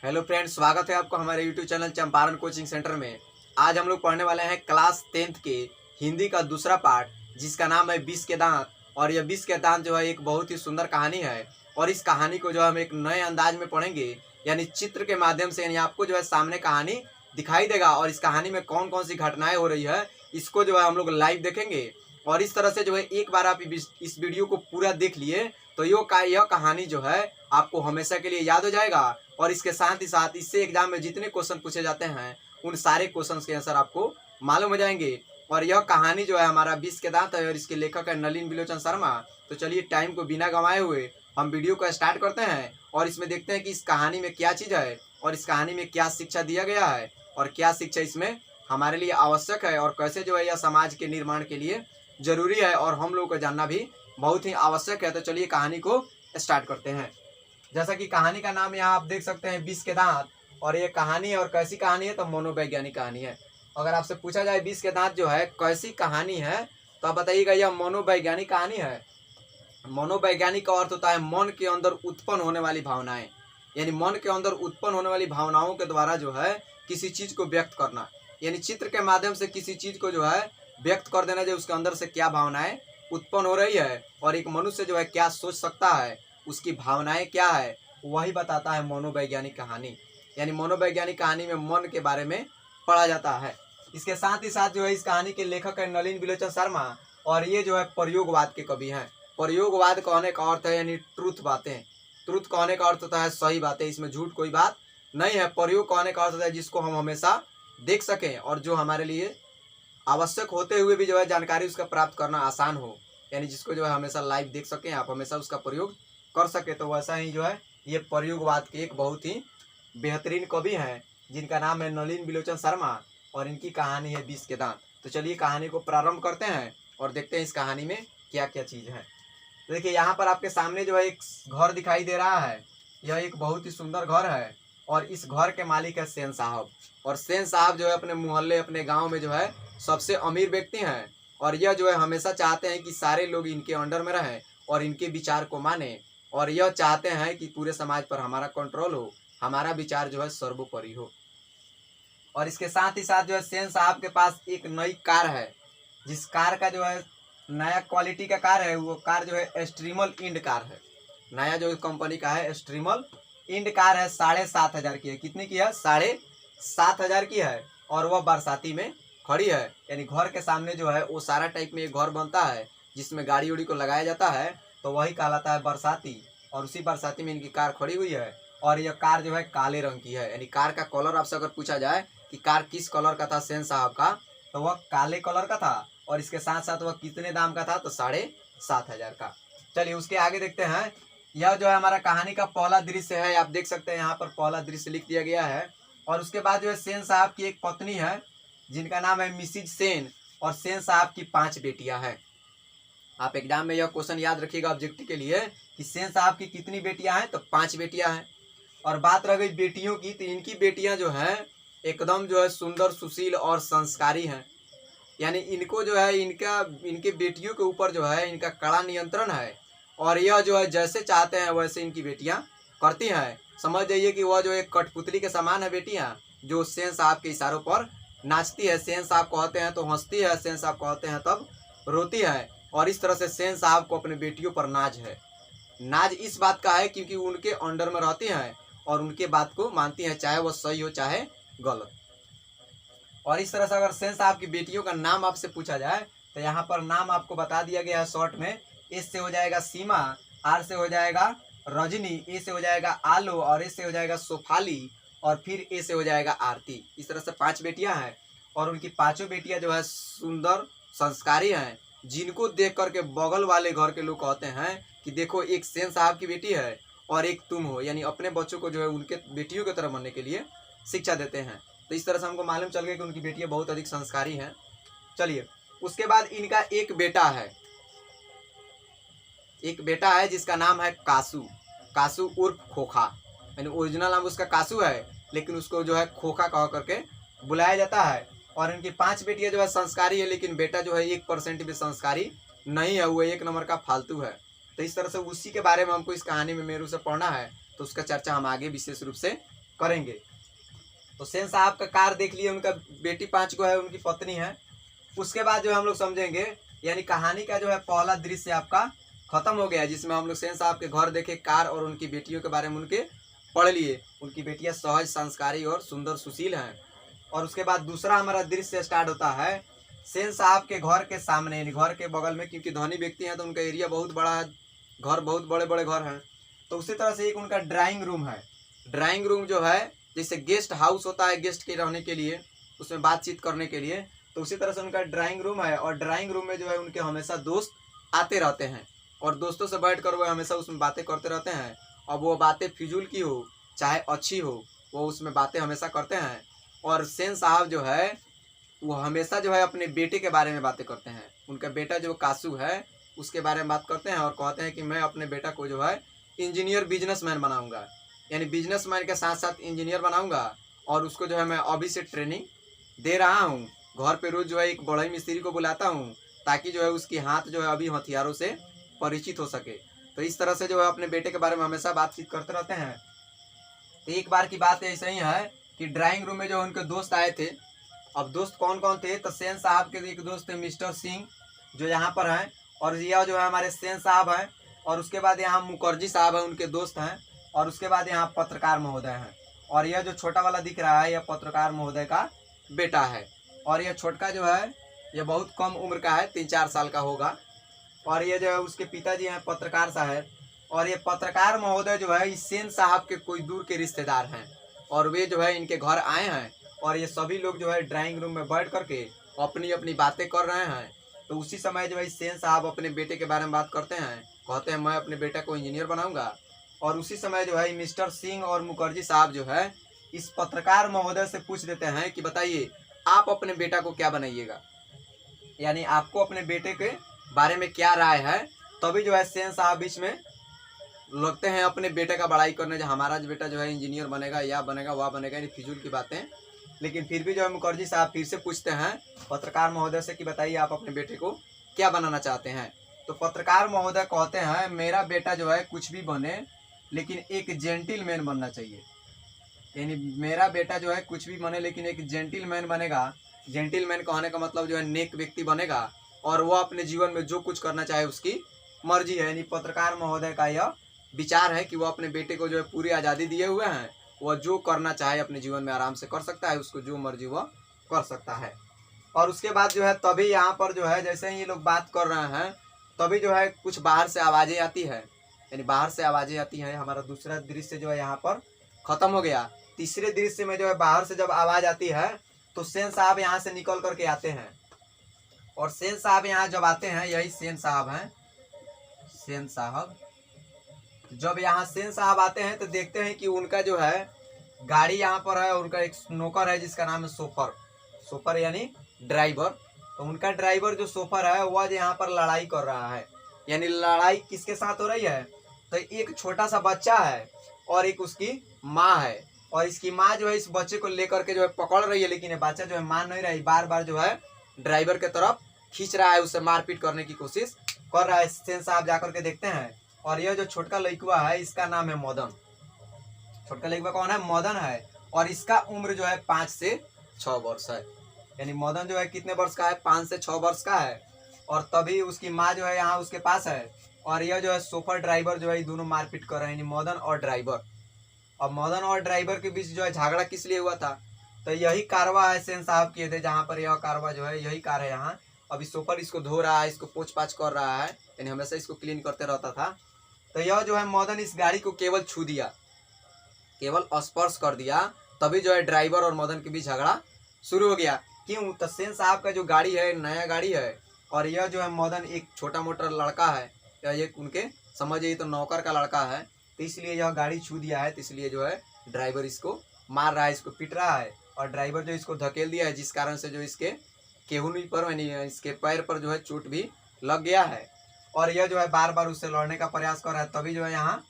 Hello friends, स्वागत है आपको हमारे YouTube channel Champaran coaching centre में। आज हम लोग पढ़ने वाले हैं क्लास 10th के हिंदी का दूसरा पार्ट, जिसका नाम है 20 के दांत। और यह 20 के दांत जो है एक बहुत ही सुंदर कहानी है। और इस कहानी को जो हम एक नए अंदाज में पढ़ेंगे, यानी चित्र के माध्यम से। यानी आपको जो है सामने कहानी दिखाई देगा और इस कहानी में कौन कौन सी घटनाएं हो रही है, इसको जो है हम लोग लाइव देखेंगे। और इस तरह से जो है एक बार आप इस वीडियो को पूरा देख लिए तो यह कहानी जो है आपको हमेशा के लिए याद हो जाएगा। और इसके साथ ही साथ इससे एग्जाम में जितने क्वेश्चन पूछे जाते हैं उन सारे क्वेश्चंस के आंसर आपको मालूम हो जाएंगे। और यह कहानी जो है हमारा 20 के दांत है और इसके लेखक है नलिन बिलोचन शर्मा। तो चलिए टाइम को बिना गंवाए हुए हम वीडियो को स्टार्ट करते हैं और इसमें देखते हैं कि इस कहानी में क्या चीज़ है और इस कहानी में क्या शिक्षा दिया गया है और क्या शिक्षा इसमें हमारे लिए आवश्यक है और कैसे जो है यह समाज के निर्माण के लिए जरूरी है और हम लोगों को जानना भी बहुत ही आवश्यक है। तो चलिए कहानी को स्टार्ट करते हैं। जैसा कि कहानी का नाम यहाँ आप देख सकते हैं 20 के दांत। और ये कहानी है और कैसी कहानी है, तो मनोवैज्ञानिक कहानी है। अगर आपसे पूछा जाए 20 के दांत जो है कैसी कहानी है, तो आप बताइएगा यह मनोवैज्ञानिक कहानी है। मनोवैज्ञानिक का अर्थ होता है मन के अंदर उत्पन्न होने वाली भावनाएं, यानी मन के अंदर उत्पन्न होने वाली भावनाओं के द्वारा जो है किसी चीज को व्यक्त करना, यानी चित्र के माध्यम से किसी चीज को जो है व्यक्त कर देना, जो उसके अंदर से क्या भावनाएं उत्पन्न हो रही है और एक मनुष्य जो है क्या सोच सकता है, उसकी भावनाएं क्या है, वही बताता है मनोवैज्ञानिक कहानी। यानी मनोवैज्ञानिक कहानी में मन के बारे में पढ़ा जाता है। इसके साथ ही साथ जो है इस कहानी के लेखक है नलिन बिलोचन शर्मा और ये जो है प्रयोगवाद के कवि हैं। प्रयोगवाद कहने का अर्थ है यानी ट्रूथ बातें। ट्रूथ कहने का अर्थ होता है सही बातें, इसमें झूठ कोई बात नहीं है। प्रयोग कहने का अर्थ होता है जिसको हम हमेशा देख सकें और जो हमारे लिए आवश्यक होते हुए भी जो है जानकारी उसका प्राप्त करना आसान हो, यानी जिसको जो है हमेशा लाइव देख सकें, आप हमेशा उसका प्रयोग कर सके। तो वैसा ही जो है ये प्रयोगवाद के एक बहुत ही बेहतरीन कवि हैं जिनका नाम है नलिन बिलोचन शर्मा और इनकी कहानी है 20 के दांत। तो चलिए कहानी को प्रारंभ करते हैं और देखते हैं इस कहानी में क्या क्या चीज़ है। तो देखिए यहाँ पर आपके सामने जो है एक घर दिखाई दे रहा है। यह एक बहुत ही सुंदर घर है और इस घर के मालिक है सेन साहब। और सेन साहब जो है अपने मोहल्ले अपने गाँव में जो है सबसे अमीर व्यक्ति हैं और यह जो है हमेशा चाहते हैं कि सारे लोग इनके अंडर में रहें और इनके विचार को माने। और यह चाहते हैं कि पूरे समाज पर हमारा कंट्रोल हो, हमारा विचार जो है सर्वोपरि हो। और इसके साथ ही साथ जो है सेन साहब के पास एक नई कार है, जिस कार का जो है नया क्वालिटी का कार है, वो कार जो है स्ट्रीमल इंड कार है। नया जो कंपनी का है स्ट्रीमल इंड कार है, 7,500 की है। कितनी की है? 7,500 की है। और वह बरसाती में खड़ी है, यानी घर के सामने जो है वो सारा टाइप में एक घर बनता है जिसमें गाड़ी उड़ी को लगाया जाता है, तो वही कहलाता है बरसाती। और उसी बरसाती में इनकी कार खड़ी हुई है और यह कार जो है काले रंग की है। यानी कार का कलर आपसे अगर पूछा जाए कि कार किस कलर का था सेन साहब का, तो वह काले कलर का था। और इसके साथ साथ वह कितने दाम का था? तो 7,500 का। चलिए उसके आगे देखते हैं। यह जो है हमारा कहानी का पहला दृश्य है, आप देख सकते हैं यहाँ पर पहला दृश्य लिख दिया गया है। और उसके बाद जो है सेन साहब की एक पत्नी है जिनका नाम है मिसिज सेन और सेन साहब की 5 बेटियां हैं। आप एग्जाम में यह क्वेश्चन याद रखिएगा ऑब्जेक्टिव के लिए कि सेन साहब की कितनी बेटियां हैं, तो 5 बेटियां हैं। और बात रह गई बेटियों की, तो इनकी बेटियां जो हैं एकदम जो है सुंदर सुशील और संस्कारी हैं। यानी इनको जो है इनके बेटियों के ऊपर जो है इनका कड़ा नियंत्रण है और यह जो है जैसे चाहते हैं वैसे इनकी बेटियां करती हैं। समझ जाइए कि वह जो एक कठपुतली के समान है बेटियां, जो सेन साहब के इशारों पर नाचती है। सेन साहब कहते हैं तो हंसती है, सेन साहब कहते हैं तब रोती है। और इस तरह से सेन साहब को अपने बेटियों पर नाज है। नाज इस बात का है क्योंकि उनके अंडर में रहती हैं और उनके बात को मानती हैं, चाहे वो सही हो चाहे गलत। और इस तरह से अगर सेन साहब की बेटियों का नाम आपसे पूछा जाए तो यहाँ पर नाम आपको बता दिया गया है शॉर्ट में। एस से हो जाएगा सीमा, आर से हो जाएगा रजनी, ए से हो जाएगा आलो और एस से हो जाएगा सोफाली और फिर ए से हो जाएगा आरती। इस तरह से 5 बेटियां हैं और उनकी 5 बेटियां जो है सुंदर संस्कारी हैं, जिनको देख करके बगल वाले घर के लोग कहते हैं कि देखो एक सेन साहब की बेटी है और एक तुम हो। यानी अपने बच्चों को जो है उनके बेटियों की तरह बनने के लिए शिक्षा देते हैं। तो इस तरह से हमको मालूम चल गया कि उनकी बेटियां बहुत अधिक संस्कारी हैं। चलिए उसके बाद इनका एक बेटा है जिसका नाम है कासू। कासू उर्फ खोखा, यानी ओरिजिनल नाम उसका कासू है लेकिन उसको जो है खोखा कह करके बुलाया जाता है। और इनकी 5 बेटियां जो है संस्कारी है, लेकिन बेटा जो है 1% भी संस्कारी नहीं है, वो 1 नंबर का फालतू है। तो इस तरह से उसी के बारे में हमको इस कहानी में मेरू से पढ़ना है, तो उसका चर्चा हम आगे विशेष रूप से करेंगे। तो सेन साहब का कार देख लिए, उनका बेटी 5 को है, उनकी पत्नी है। उसके बाद जो है हम लोग समझेंगे, यानी कहानी का जो है पहला दृश्य आपका खत्म हो गया, जिसमें हम लोग सेन साहब के घर देखे, कार और उनकी बेटियों के बारे में उनके पढ़ लिए। उनकी बेटियां सहज, संस्कारी और सुंदर सुशील हैं। और उसके बाद दूसरा हमारा दृश्य स्टार्ट होता है सेन साहब के घर के सामने, यानी घर के बगल में, क्योंकि धनी व्यक्ति हैं तो उनका एरिया बहुत बड़ा है, घर बहुत बड़े बड़े घर हैं। तो उसी तरह से एक उनका ड्राइंग रूम है। ड्राइंग रूम जो है जैसे गेस्ट हाउस होता है गेस्ट के रहने के लिए, उसमें बातचीत करने के लिए, तो उसी तरह से उनका ड्राइंग रूम है। और ड्राइंग रूम में जो है उनके हमेशा दोस्त आते रहते हैं और दोस्तों से बैठ कर वो हमेशा उसमें बातें करते रहते हैं। और वो बातें फिजूल की हो चाहे अच्छी हो, वो उसमें बातें हमेशा करते हैं। और सेन साहब जो है वो हमेशा जो है अपने बेटे के बारे में बातें करते हैं। उनका बेटा जो कासू है उसके बारे में बात करते हैं और कहते हैं कि मैं अपने बेटा को जो है इंजीनियर बिजनेसमैन बनाऊंगा, यानी बिजनेसमैन के साथ साथ इंजीनियर बनाऊंगा। और उसको जो है मैं अभी से ट्रेनिंग दे रहा हूँ। घर पे रोज जो है एक बढ़ई मिस्त्री को बुलाता हूँ ताकि जो है उसकी हाथ जो है अभी हथियारों से परिचित हो सके। तो इस तरह से जो है अपने बेटे के बारे में हमेशा बातचीत करते रहते हैं। तो एक बार की बात ऐसे ही है कि ड्राइंग रूम में जो उनके दोस्त आए थे। अब दोस्त कौन कौन थे, तो सेन साहब के एक दोस्त थे मिस्टर सिंह जो यहाँ पर हैं, और यह जो है हमारे सेन साहब हैं। और उसके बाद यहाँ मुखर्जी साहब हैं, उनके दोस्त हैं। और उसके बाद यहाँ पत्रकार महोदय हैं। और यह जो छोटा वाला दिख रहा है यह पत्रकार महोदय का बेटा है। और यह छोटका जो है यह बहुत कम उम्र का है, 3-4 साल का होगा। और ये जो है उसके पिताजी हैं पत्रकार साहब। और ये पत्रकार महोदय जो है इस सेन साहब के कोई दूर के रिश्तेदार हैं। और वे जो है इनके घर आए हैं और ये सभी लोग जो है ड्राइंग रूम में बैठ करके अपनी अपनी बातें कर रहे हैं। तो उसी समय जो है सेन साहब अपने बेटे के बारे में बात करते हैं, कहते हैं मैं अपने बेटे को इंजीनियर बनाऊंगा। और उसी समय जो है मिस्टर सिंह और मुखर्जी साहब जो है इस पत्रकार महोदय से पूछ देते हैं कि बताइए आप अपने बेटा को क्या बनाइएगा, यानी आपको अपने बेटे के बारे में क्या राय है। तभी जो है सेन साहब बीच में लगते हैं अपने बेटे का बड़ाई करने, जो हमारा बेटा जो है इंजीनियर बनेगा या बनेगा वह बनेगा, यानी फिजूल की बातें। लेकिन फिर भी जो है मुखर्जी साहब फिर से पूछते हैं पत्रकार महोदय से कि बताइए आप अपने बेटे को क्या बनाना चाहते हैं। तो पत्रकार महोदय कहते हैं मेरा बेटा जो है कुछ भी बने लेकिन एक जेंटिलमैन बनना चाहिए, यानी मेरा बेटा जो है कुछ भी बने लेकिन एक जेंटिलमैन बनेगा। जेंटिलमैन कहने का मतलब जो है नेक व्यक्ति बनेगा और वह अपने जीवन में जो कुछ करना चाहे उसकी मर्जी है। यानी पत्रकार महोदय का यह विचार है कि वह अपने बेटे को जो है पूरी आज़ादी दिए हुए हैं, वह जो करना चाहे अपने जीवन में आराम से कर सकता है, उसको जो मर्जी वह कर सकता है। और उसके बाद जो है तभी यहाँ पर जो है जैसे ही ये लोग बात कर रहे हैं तभी जो है कुछ बाहर से आवाज़ें आती है, यानी बाहर से आवाज़ें आती हैं। हमारा दूसरा दृश्य जो है यहाँ पर ख़त्म हो गया। तीसरे दृश्य में जो है बाहर से जब आवाज़ आती है तो सेन साहब यहाँ से निकल करके आते हैं। और सेन साहब यहाँ जब आते हैं, यही सेन साहब हैं, सेन साहब जब यहाँ सेन साहब आते हैं तो देखते हैं कि उनका जो है गाड़ी यहाँ पर है और उनका एक नौकर है जिसका नाम है सोफर। सोफर यानी ड्राइवर। तो उनका ड्राइवर जो सोफर है वह यहाँ पर लड़ाई कर रहा है। यानी लड़ाई किसके साथ हो रही है, तो एक छोटा सा बच्चा है और एक उसकी माँ है। और इसकी माँ जो है इस बच्चे को लेकर के जो है पकड़ रही है, लेकिन ये बच्चा जो है मान नहीं रही, बार बार जो है ड्राइवर के तरफ खींच रहा है, उससे मारपीट करने की कोशिश कर रहा है। सेन साहब जाकर के देखते हैं और यह जो छोटका लड़का है इसका नाम है मदन। छोटका लड़का कौन है, मदन है। और इसका उम्र जो है 5 से 6 वर्ष है। यानी मदन जो है कितने वर्ष का है, 5 से 6 वर्ष का है। और तभी उसकी माँ जो है यहाँ उसके पास है और यह जो है सोफर ड्राइवर जो है दोनों मारपीट कर रहे हैं, यानी मदन और ड्राइवर। अब मदन और ड्राइवर के बीच जो है झगड़ा किस लिए हुआ था, तो यही कारवा है सेन साहब किए थे, जहाँ पर यह कारवा जो है यही कार है यहाँ। अभी सोफर इसको धो रहा है, इसको पोछ पाछ कर रहा है, यानी हमेशा इसको क्लीन करते रहता था। तो यह जो है मदन इस गाड़ी को केवल छू दिया, केवल स्पर्श कर दिया, तभी जो है ड्राइवर और मदन के बीच झगड़ा शुरू हो गया। क्यों, तो सेन साहब का जो गाड़ी है नया गाड़ी है और यह जो है मदन एक छोटा मोटा लड़का है, या ये उनके समझिए तो नौकर का लड़का है, तो इसलिए यह गाड़ी छू दिया है। तो इसलिए जो है ड्राइवर इसको मार रहा है, इसको पीट रहा है और ड्राइवर जो इसको धकेल दिया है, जिस कारण से जो इसके केहूनी पर यानी इसके पैर पर जो है चोट भी लग गया है। और यह जो है बार बार उससे लड़ने का प्रयास कर रहा है। तभी जो है यहाँ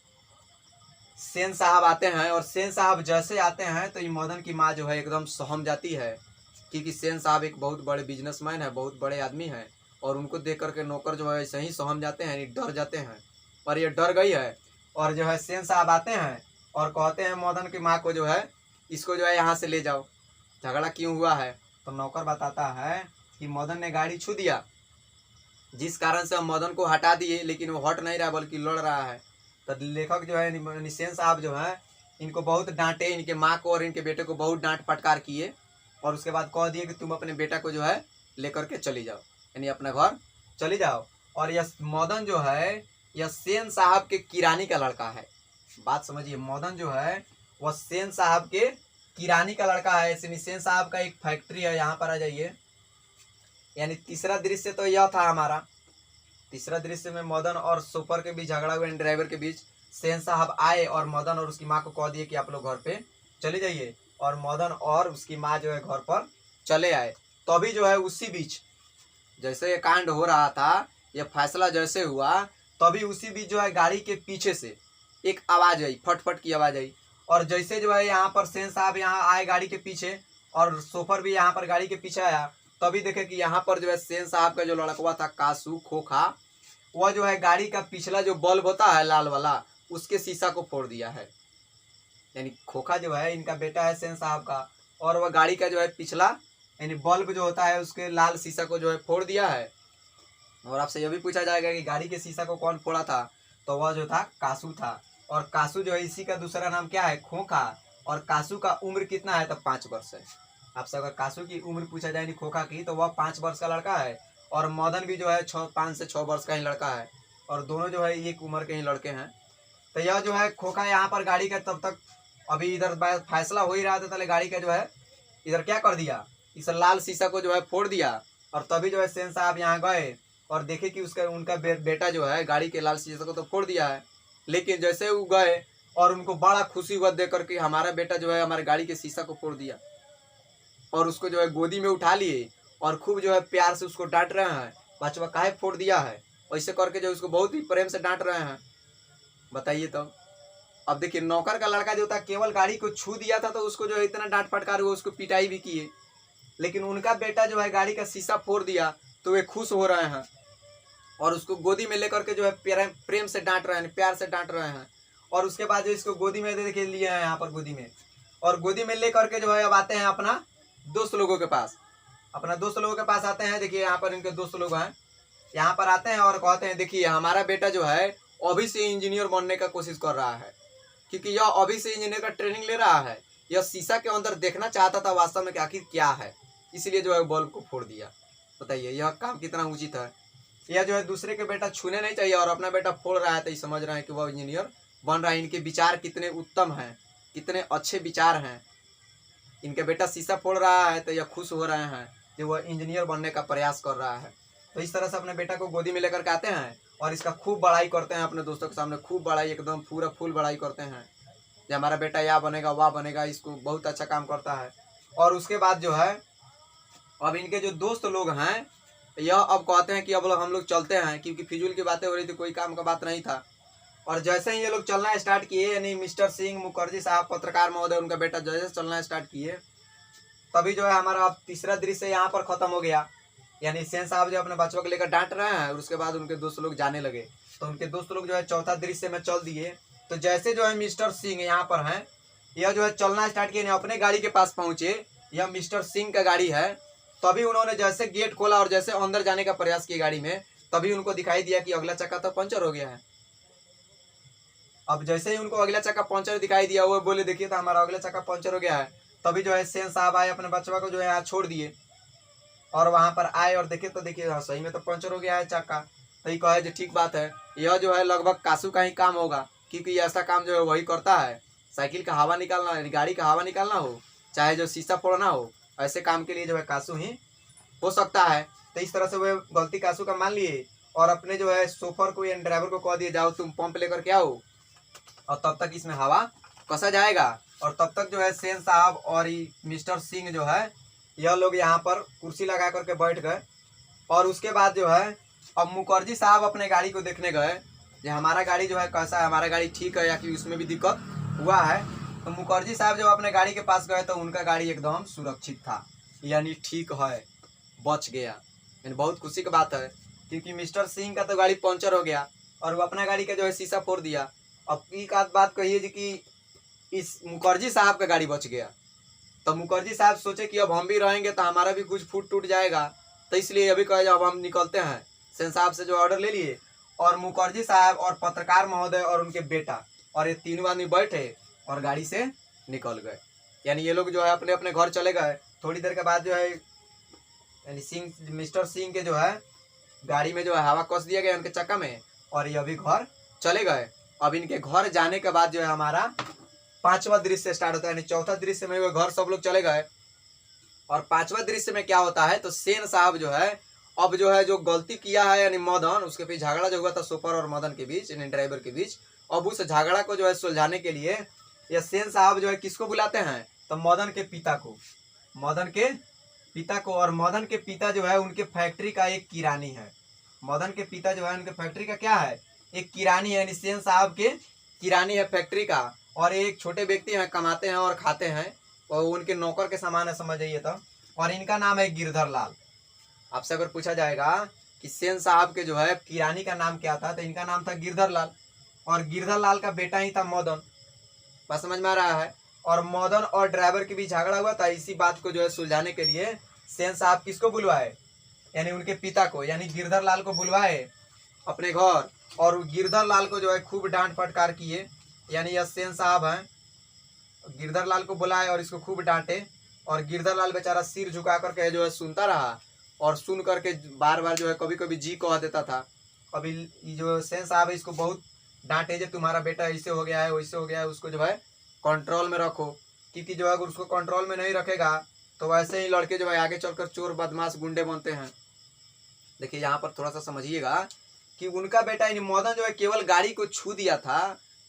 सेन साहब आते हैं और सेन साहब जैसे आते हैं तो ये मदन की माँ जो है एकदम सहम जाती है, क्योंकि सेन साहब एक बहुत बड़े बिजनेसमैन है, बहुत बड़े आदमी हैं। और उनको देख करके नौकर जो है ऐसे ही सहम जाते हैं, यानी डर जाते हैं। और ये डर गई है और जो है सेन साहब आते हैं और कहते हैं मदन की माँ को जो है इसको जो है यहाँ से ले जाओ। झगड़ा क्यों हुआ है तो नौकर बताता है कि मदन ने गाड़ी छू दिया, जिस कारण से हम मदन को हटा दिए, लेकिन वो हट नहीं रहा बल्कि लड़ रहा है। तो लेखक जो है निसेन साहब जो है इनको बहुत डांटे, इनके माँ को और इनके बेटे को बहुत डांट फटकार किए, और उसके बाद कह दिए कि तुम अपने बेटा को जो है लेकर के चली जाओ, यानी अपने घर चली जाओ। और यह मदन जो है यह सेन साहब के किरानी का लड़का है। बात समझिए, मदन जो है वह सेन साहब के किरानी का लड़का है। सेन साहब का एक फैक्ट्री है, यहाँ पर आ जाइए। यानी तीसरा दृश्य तो यह था हमारा। तीसरा दृश्य में मदन और सुपर के बीच झगड़ा हुआ, ड्राइवर के बीच। सेन साहब आए और मदन और उसकी माँ को कह दिए कि आप लोग घर पे चले जाइए, और मदन और उसकी माँ जो है घर पर चले आए। तभी जो है उसी बीच जैसे ये कांड हो रहा था, यह फैसला जैसे हुआ, तभी उसी बीच जो है गाड़ी के पीछे से एक आवाज आई, फटफट की आवाज आई। और जैसे जो है यहाँ पर सेन साहब यहाँ आए गाड़ी के पीछे, और सोफर भी यहाँ पर गाड़ी के पीछे आया, तभी देखे कि यहाँ पर जो है सेन साहब का जो लड़कवा था कासू खोखा, वह जो है गाड़ी का पिछला जो बल्ब होता है लाल वाला, उसके शीशा को फोड़ दिया है। यानी खोखा जो है इनका बेटा है सेन साहब का, और वह गाड़ी का जो है पिछला यानी बल्ब जो होता है उसके लाल शीशा को जो है फोड़ दिया है। और आपसे यह भी पूछा जाएगा कि गाड़ी के शीशा को कौन फोड़ा था, तो वह जो था कासू था। और कासू जो है इसी का दूसरा नाम क्या है, खोखा। और कासू का उम्र कितना है तो 5 वर्ष है। आपसे अगर कासू की उम्र पूछा जाए खोखा की, तो वह 5 वर्ष का लड़का है, और मदन भी जो है 5 से 6 वर्ष का ही लड़का है, और दोनों जो है एक उम्र के ही लड़के हैं। तो यह जो है खोखा यहाँ पर गाड़ी का, तब तक अभी इधर फैसला हो ही रहा था, पहले गाड़ी का जो है इधर क्या कर दिया, इस लाल शीशा को जो है फोड़ दिया। और तभी जो है सेन साहब यहाँ गए और देखे कि उनका बेटा जो है गाड़ी के लाल शीशे को तो फोड़ दिया है, लेकिन जैसे वो गए और उनको बड़ा खुशी हुआ देख कर कि हमारा बेटा जो है हमारे गाड़ी के शीशा को फोड़ दिया, और उसको जो है गोदी में उठा लिए और खूब जो है प्यार से उसको डांट रहे हैं, बचवा काहे फोड़ दिया है, ऐसे करके जो उसको बहुत ही प्रेम से डांट रहे हैं। बताइए तो। अब देखिए नौकर का लड़का जो था केवल गाड़ी को छू दिया था तो उसको जो है इतना डांट फटकार हुआ, उसको पिटाई भी किए, लेकिन उनका बेटा जो है गाड़ी का शीशा फोड़ दिया तो वे खुश हो रहे हैं और उसको गोदी में लेकर के जो है प्रेम से डांट रहे हैं, प्यार से डांट रहे हैं। और उसके बाद जो इसको गोदी में देखिए लिए हैं यहाँ पर गोदी में, और गोदी में ले करके जो है अब आते हैं अपना दोस्त लोगों के पास। अपना दोस्त लोगों के पास आते हैं, देखिए यहाँ पर इनके दोस्त लोग हैं, यहाँ पर आते हैं और कहते हैं देखिए हमारा बेटा जो है अभी से इंजीनियर बनने का कोशिश कर रहा है, क्योंकि यह अभी से इंजीनियर का ट्रेनिंग ले रहा है। यह शीशा के अंदर देखना चाहता था वास्तव में कि आखिर क्या है, इसलिए जो है बल्ब को फोड़ दिया। बताइए यह काम कितना उचित है। यह जो है दूसरे के बेटा छूने नहीं चाहिए और अपना बेटा फोड़ रहा है तो ये समझ रहे हैं कि वह इंजीनियर बन रहा है। इनके विचार कितने उत्तम हैं, कितने अच्छे विचार हैं। इनके बेटा शीशा फोड़ रहा है तो यह खुश हो रहे हैं कि वह इंजीनियर बनने का प्रयास कर रहा है। तो इस तरह से अपने बेटा को गोदी में लेकर के आते हैं और इसका खूब बड़ाई करते हैं अपने दोस्तों के सामने, खूब बड़ाई, एकदम पूरा फुल बड़ाई करते हैं कि हमारा बेटा यह बनेगा वह बनेगा, इसको बहुत अच्छा काम करता है। और उसके बाद जो है अब इनके जो दोस्त लोग हैं यह अब कहते हैं कि अब हम लोग चलते हैं, क्योंकि फिजूल की बातें हो रही थी, कोई काम का बात नहीं था। और जैसे ही ये लोग चलना स्टार्ट किए, यानी मिस्टर सिंह मुखर्जी साहब पत्रकार महोदय उनका बेटा जैसे चलना स्टार्ट किए, तभी जो है हमारा अब तीसरा दृश्य यहाँ पर खत्म हो गया। यानी सेन साहब जो अपने बच्चों को लेकर डांट रहे हैं और उसके बाद उनके दोस्त लोग जाने लगे, तो उनके दोस्त लोग जो है चौथा दृश्य में चल दिए। तो जैसे जो है मिस्टर सिंह यहाँ पर हैं, यह जो है चलना स्टार्ट किए, अपने गाड़ी के पास पहुंचे, यह मिस्टर सिंह का गाड़ी है। तभी उन्होंने जैसे गेट खोला और जैसे अंदर जाने का प्रयास किया गाड़ी में, तभी उनको दिखाई दिया कि अगला चक्का तो पंचर हो गया है। अब जैसे ही उनको अगला चक्का पंचर दिखाई दिया, वो बोले देखिए तो हमारा अगला चक्का पंचर हो गया है। तभी जो है सेन साहब आए, अपने बच्चों को जो है यहाँ छोड़ दिए और वहां पर आए और देखे तो देखिए सही में तो पंचर हो गया है चक्का। तो ये कहे जो ठीक बात है, यह जो है लगभग कासू का ही काम होगा, क्योंकि ऐसा काम जो है वही करता है। साइकिल का हवा निकालना, गाड़ी का हवा निकालना हो, चाहे जो शीशा फोड़ना हो, ऐसे काम के लिए जो है कासू ही हो सकता है। तो इस तरह से वे गलती कासू का मान लिए और अपने जो है सोफर को या ड्राइवर को कह दिए जाओ तुम पंप लेकर के आओ, और तब तक इसमें हवा कसा जाएगा। और तब तक जो है सेन साहब और मिस्टर सिंह जो है यह लोग यहाँ पर कुर्सी लगा करके बैठ गए। और उसके बाद जो है अब मुखर्जी साहब अपने गाड़ी को देखने गए कि हमारा गाड़ी जो है कैसा है, हमारा गाड़ी ठीक है या कि उसमें भी दिक्कत हुआ है। तो मुखर्जी साहब जब अपने गाड़ी के पास गए तो उनका गाड़ी एकदम सुरक्षित था, यानी ठीक है, बच गया। यानी बहुत खुशी की बात है, क्योंकि मिस्टर सिंह का तो गाड़ी पंचर हो गया और वो अपना गाड़ी का जो है शीशा फोड़ दिया। अब एक आध बात कहिए जी कि इस मुखर्जी साहब का गाड़ी बच गया। तो मुखर्जी साहब सोचे कि अब हम भी रहेंगे तो हमारा भी कुछ फूट टूट जाएगा, तो इसलिए अभी कहे अब हम निकलते हैं। सेन साहब से जो ऑर्डर ले लिए और मुखर्जी साहब और पत्रकार महोदय और उनके बेटा और ये तीनों आदमी बैठे और गाड़ी से निकल गए। यानी ये लोग जो है अपने अपने घर चले गए। थोड़ी देर के बाद जो है यानी मिस्टर सिंह के जो है गाड़ी में जो है हवा कस दिया गया उनके चक्का में और ये अभी घर चले गए। अब इनके घर जाने के बाद जो है हमारा पांचवा दृश्य स्टार्ट होता है। यानी चौथा दृश्य में वो घर सब लोग चले गए और पांचवा दृश्य में क्या होता है तो सेन साहब जो है अब जो है जो गलती किया है यानी मदन, उसके बीच झगड़ा जो हुआ था सोफर और मदन के बीच यानी ड्राइवर के बीच, अब उस झगड़ा को जो है सुलझाने के लिए ये सेन साहब जो है किसको बुलाते हैं तो मदन के पिता को। मदन के पिता को, और मदन के पिता जो है उनके फैक्ट्री का एक किरानी है। मदन के पिता जो है उनके फैक्ट्री का क्या है, एक किरानी है। यानी सेन साहब के किरानी है फैक्ट्री का, और एक छोटे व्यक्ति हैं कमाते हैं और खाते हैं और उनके नौकर के समान है समझ जाइए तो। और इनका नाम है गिरधर लाल। आपसे अगर पूछा जाएगा कि सेन साहब के जो है किरानी का नाम क्या था तो इनका नाम था गिरधर लाल, और गिरधर लाल का बेटा ही था मदन। बात समझ में आ रहा है। और मदन और ड्राइवर के बीच झगड़ा हुआ था, इसी बात को जो है सुलझाने के लिए सेन साहब किसको बुलवाए यानी उनके पिता को यानी गिरधर लाल को बुलवाए अपने घर, और गिरधर लाल को जो है खूब डांट फटकार किए। यानी यह सेन साहब हैं, गिरधर लाल को बुलाए और इसको खूब डांटे, और गिरधर लाल बेचारा सिर झुका करके जो है सुनता रहा, और सुन करके बार बार जो है कभी कभी जी कह देता था। अभी जो सेन साहब है इसको बहुत डांटे, जो तुम्हारा बेटा ऐसे हो गया है वैसे हो गया है, उसको जो है कंट्रोल में रखो, क्योंकि जो है अगर उसको कंट्रोल में नहीं रखेगा तो वैसे ही लड़के जो है आगे चलकर चोर बदमाश गुंडे बनते हैं। देखिए यहाँ पर थोड़ा सा समझिएगा कि उनका बेटा यानी मदन जो है केवल गाड़ी को छू दिया था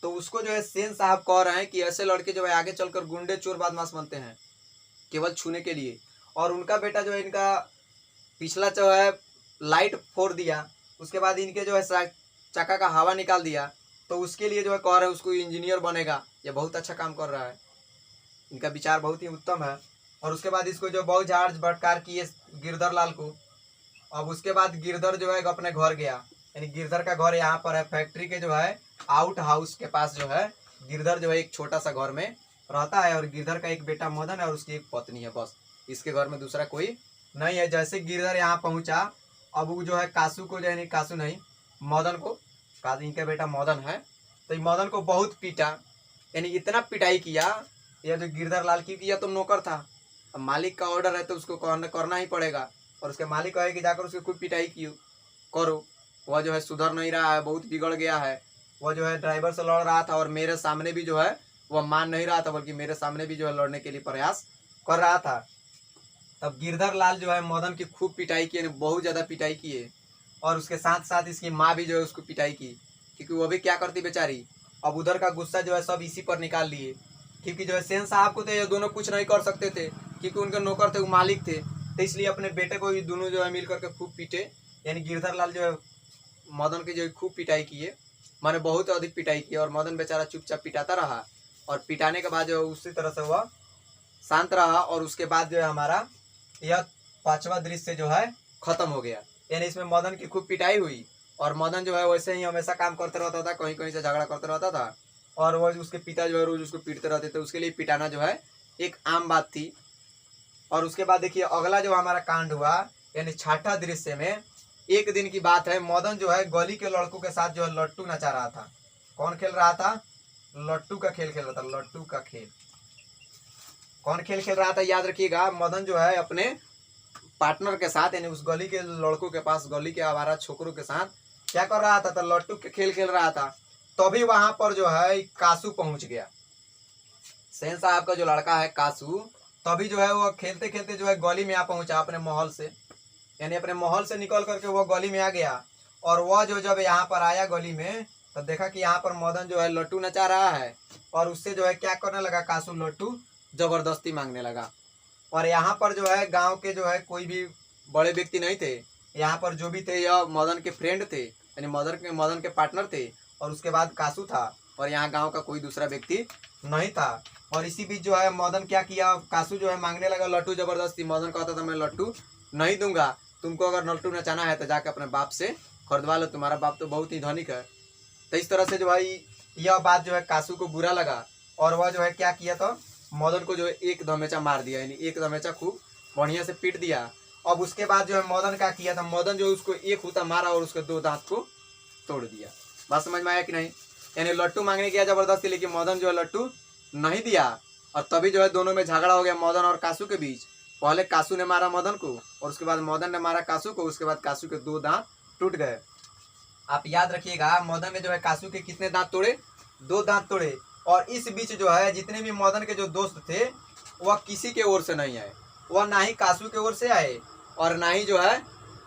तो उसको जो है सेन साहब कह रहे हैं कि ऐसे लड़के जो है आगे चलकर गुंडे चोर बदमाश बनते हैं केवल छूने के लिए। और उनका बेटा जो है इनका पिछला जो है लाइट फोड़ दिया, उसके बाद इनके जो है चक्का का हवा निकाल दिया, तो उसके लिए जो है कह रहे हैं उसको इंजीनियर बनेगा। ये बहुत अच्छा काम कर रहा है, इनका विचार बहुत ही उत्तम है। और उसके बाद इसको जो बहुत झाड़ बटकार किए गिरधर लाल को। अब उसके बाद गिरधर जो है अपने घर गया, यानी गिरधर का घर यहाँ पर है फैक्ट्री के जो है आउट हाउस के पास जो है गिरधर जो है एक छोटा सा घर में रहता है, और गिरधर का एक बेटा मदन है और उसकी एक पत्नी है, बस इसके घर में दूसरा कोई नहीं है। जैसे गिरधर यहाँ पहुंचा अब वो जो है कासू को जो है कासू नहीं मदन को, इनका बेटा मदन है तो मदन को बहुत पीटा, यानी इतना पिटाई किया। यह जो गिरधर लाल की किया तो नौकर था, अब मालिक का ऑर्डर है तो उसको करना ही पड़ेगा, और उसके मालिक कहे कि जाकर उसकी खूब पिटाई क्यों करो। वह जो है सुधर नहीं रहा है, बहुत बिगड़ गया है। वह जो है ड्राइवर से लड़ रहा था और मेरे सामने भी जो है वह मान नहीं रहा था, बल्कि मेरे सामने भी जो है लड़ने के लिए प्रयास कर रहा था। तब गिरधर लाल जो है मदन की खूब पिटाई की, बहुत ज़्यादा पिटाई किए, और उसके साथ साथ इसकी माँ भी जो है उसको पिटाई की, क्योंकि वो भी क्या करती बेचारी, अब उधर का गुस्सा जो है सब इसी पर निकाल लिए। क्योंकि जो है सेन साहब को तो ये दोनों कुछ नहीं कर सकते थे, क्योंकि उनके नौकर थे, वो मालिक थे, तो इसलिए अपने बेटे को ये दोनों जो है मिल करके खूब पीटे। यानी गिरधर लाल जो है मदन की जो है खूब पिटाई किए, मैंने बहुत अधिक पिटाई की, और मदन बेचारा चुपचाप पिटाता रहा, और पिटाने के बाद जो है उसी तरह से वह शांत रहा। और उसके बाद जो है हमारा यह पांचवा दृश्य जो है खत्म हो गया। यानी इसमें मदन की खूब पिटाई हुई, और मदन जो है वैसे ही हमेशा काम करते रहता था, कहीं कहीं से झगड़ा करते रहता था, और वह उसके पिता जो है रोज उसको पीटते रहते थे, उसके लिए पिटाना जो है एक आम बात थी। और उसके बाद देखिए अगला जो हमारा कांड हुआ, यानी छठा दृश्य में एक दिन की बात है, मदन जो है गली के लड़कों के साथ जो है लट्टू नचा रहा था। कौन खेल रहा था, लट्टू का खेल खेल रहा था। लट्टू का खेल कौन खेल खेल रहा था याद रखिएगा, मदन जो है अपने पार्टनर के साथ, यानी उस गली के लड़कों के पास, गली के आवारा छोकरों के साथ क्या कर रहा था, तो लट्टू के खेल खेल रहा था। तभी वहां पर जो है कासू पहुंच गया, सेन साहब का जो लड़का है कासू, तभी जो है वो खेलते खेलते जो है गली में आ पहुंचा अपने महल से, यानी अपने महल से निकल करके वो गली में आ गया। और वह जो जब यहाँ पर आया गली में तो देखा कि यहाँ पर मदन जो है लट्टू नचा रहा है, और उससे जो है क्या करने लगा, कासू लट्टू जबरदस्ती मांगने लगा। और यहाँ पर जो है गांव के जो है कोई भी बड़े व्यक्ति नहीं थे, यहाँ पर जो भी थे यह मदन के फ्रेंड थे, यानी मदन के पार्टनर थे, और उसके बाद कासू था, और यहाँ गांव का कोई दूसरा व्यक्ति नहीं था। और इसी बीच जो है मदन क्या किया, कासू जो है मांगने लगा लट्टू जबरदस्ती। मदन कहता था मैं लट्टू नहीं दूंगा, तुमको अगर लट्टू नचाना है तो जाकर अपने बाप से खरीदवा लो, तुम्हारा बाप तो बहुत ही धनिक है। तो इस तरह से जो है यह बात जो है कासू को बुरा लगा, और वह जो है क्या किया, तो मदन को जो है एक धमेचा मार दिया, यानी एक धमेचा खूब बढ़िया से पीट दिया। अब उसके बाद जो है मदन क्या किया था, मदन जो है उसको एक हुता मारा और उसके 2 दांत को तोड़ दिया। बात समझ में आया कि नहीं? यानी लट्टू मांगने गया जबरदस्ती, लेकिन मदन जो है लट्टू नहीं दिया और तभी जो है दोनों में झगड़ा हो गया मदन और कासू के बीच। पहले कासू ने मारा मदन को और उसके बाद मदन ने मारा कासू को, उसके बाद कासू के 2 दांत टूट गए। आप याद रखिएगा, मदन ने जो है कासू के कितने दांत तोड़े? 2 दांत तोड़े। और इस बीच जो है जितने भी मदन के जो दोस्त थे वह किसी के ओर से नहीं आए, वह ना ही कासू के ओर से आए और ना ही जो है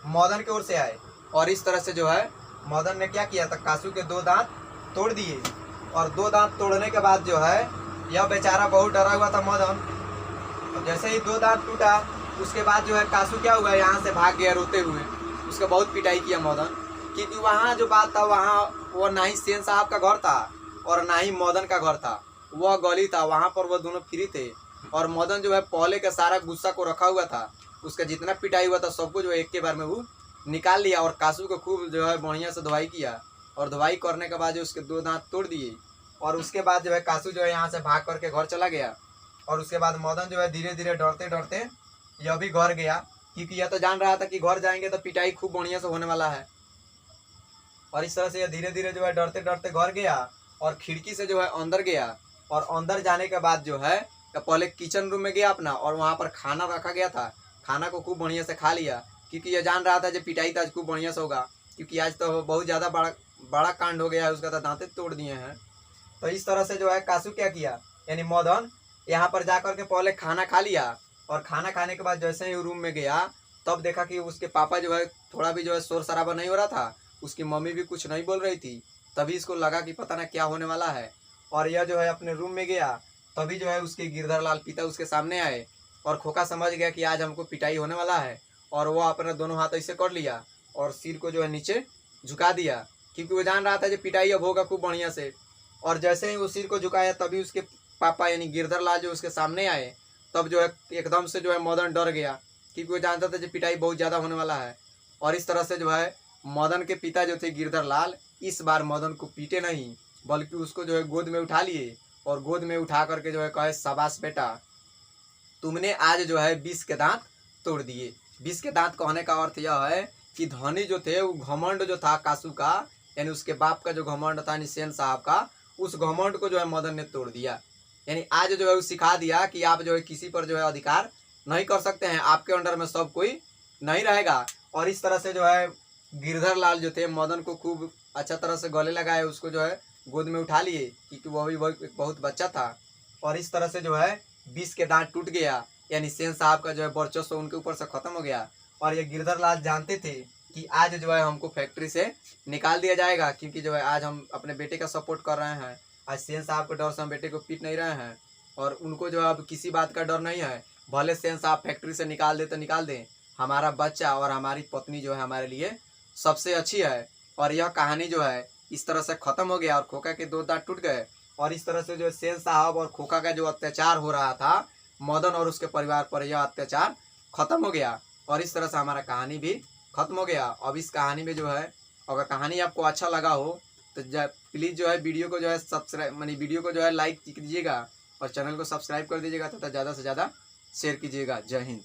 मदन के ओर से आए। और इस तरह से जो है मदन ने क्या किया था, कासू के 2 दांत तोड़ दिए। और 2 दांत तोड़ने के बाद जो है यह बेचारा बहुत डरा हुआ था मदन। और जैसे ही 2 दांत टूटा उसके बाद जो है कासू क्या हुआ, यहाँ से भाग गया रोते हुए। उसका बहुत पिटाई किया मदन, क्योंकि वहाँ जो बात था, वहाँ वो ना ही सेन साहब का घर था और ना ही मदन का घर था, वह गली था, वहाँ पर वह दोनों फ्री थे। और मदन जो है पहले का सारा गुस्सा को रखा हुआ था, उसका जितना पिटाई हुआ था सबको जो है एक के बार में वो निकाल लिया और कासू को खूब जो है बढ़िया से धुलाई किया। और धुलाई करने के बाद जो उसके 2 दांत तोड़ दिए। और उसके बाद जो है कासू जो है यहाँ से भाग करके घर चला गया। और उसके बाद मदन जो है धीरे धीरे डरते डरते यह भी घर गया, क्योंकि यह तो जान रहा था कि घर जाएंगे तो पिटाई खूब बढ़िया से होने वाला है। और इस तरह से यह धीरे धीरे जो है डरते डरते घर गया और खिड़की से जो है अंदर गया। और अंदर जाने के बाद जो है पहले किचन रूम में गया अपना, और वहाँ पर खाना रखा गया था। खाना को खूब बढ़िया से खा लिया, क्योंकि यह जान रहा था जो पिटाई था आज खूब बढ़िया से होगा, क्योंकि आज तो बहुत ज़्यादा बड़ा कांड हो गया है, उसका तो दांते तोड़ दिए हैं। तो इस तरह से जो है कासू क्या किया, यानी मदन यहाँ पर जा कर के पहले खाना खा लिया। और खाना खाने के बाद जैसे ही रूम में गया तब देखा कि उसके पापा जो है थोड़ा भी जो है शोर शराबा नहीं हो रहा था, उसकी मम्मी भी कुछ नहीं बोल रही थी। तभी इसको लगा कि पता ना क्या होने वाला है। और यह जो है अपने रूम में गया, तभी जो है उसके गिरधर लाल पिता उसके सामने आए और खोखा समझ गया कि आज हमको पिटाई होने वाला है। और वो अपने दोनों हाथ ऐसे कर लिया और सिर को जो है नीचे झुका दिया, क्योंकि वो जान रहा था कि पिटाई अब होगा खूब बढ़िया से। और जैसे ही वो सिर को झुकाया तभी उसके पापा यानी गिरधर लाल जो उसके सामने आए, तब जो है एकदम से जो है मदन डर गया, क्योंकि वो जानता था कि पिटाई बहुत ज़्यादा होने वाला है। और इस तरह से जो है मदन के पिता जो थे गिरधर लाल, इस बार मदन को पीटे नहीं, बल्कि उसको जो है गोद में उठा लिए और गोद में उठा करके जो है कहे, शाबाश बेटा, तुमने आज जो है 20 के दांत तोड़ दिए। 20 के दांत कहने का अर्थ यह है कि धनी जो थे वो घमंड जो था कासू का, यानी उसके बाप का जो घमंड था सेन साहब का, उस घमंड को जो है मदन ने तोड़ दिया। यानी आज जो है वो सिखा दिया कि आप जो है किसी पर जो है अधिकार नहीं कर सकते हैं, आपके अंडर में सब कोई नहीं रहेगा। और इस तरह से जो है गिरधर लाल जो थे मदन को खूब अच्छा तरह से गले लगाए, उसको जो है गोद में उठा लिए, क्योंकि वो भी बहुत बच्चा था। और इस तरह से जो है 20 के दांत टूट गया, यानी सेन साहब का जो है वर्चस्व उनके ऊपर से खत्म हो गया। और ये गिरधर लाल जानते थे कि आज जो है हमको फैक्ट्री से निकाल दिया जाएगा, क्योंकि जो है आज हम अपने बेटे का सपोर्ट कर रहे हैं। आज सेन साहब के डर से हम बेटे को पीट नहीं रहे हैं और उनको जो है अब किसी बात का डर नहीं है। भले सेन साहब फैक्ट्री से निकाल दे तो निकाल दें, हमारा बच्चा और हमारी पत्नी जो है हमारे लिए सबसे अच्छी है। और यह कहानी जो है इस तरह से ख़त्म हो गया और खोखा के 2 दांत टूट गए। और इस तरह से जो सेन साहब और खोखा का जो अत्याचार हो रहा था मदन और उसके परिवार पर, यह अत्याचार खत्म हो गया और इस तरह से हमारा कहानी भी खत्म हो गया। अब इस कहानी में जो है, अगर कहानी आपको अच्छा लगा हो तो प्लीज़ जो है वीडियो को जो है सब्सक्राइब वीडियो को जो है लाइक कीजिएगा और चैनल को सब्सक्राइब कर दीजिएगा तथा ज़्यादा से ज़्यादा शेयर कीजिएगा। जय हिंद।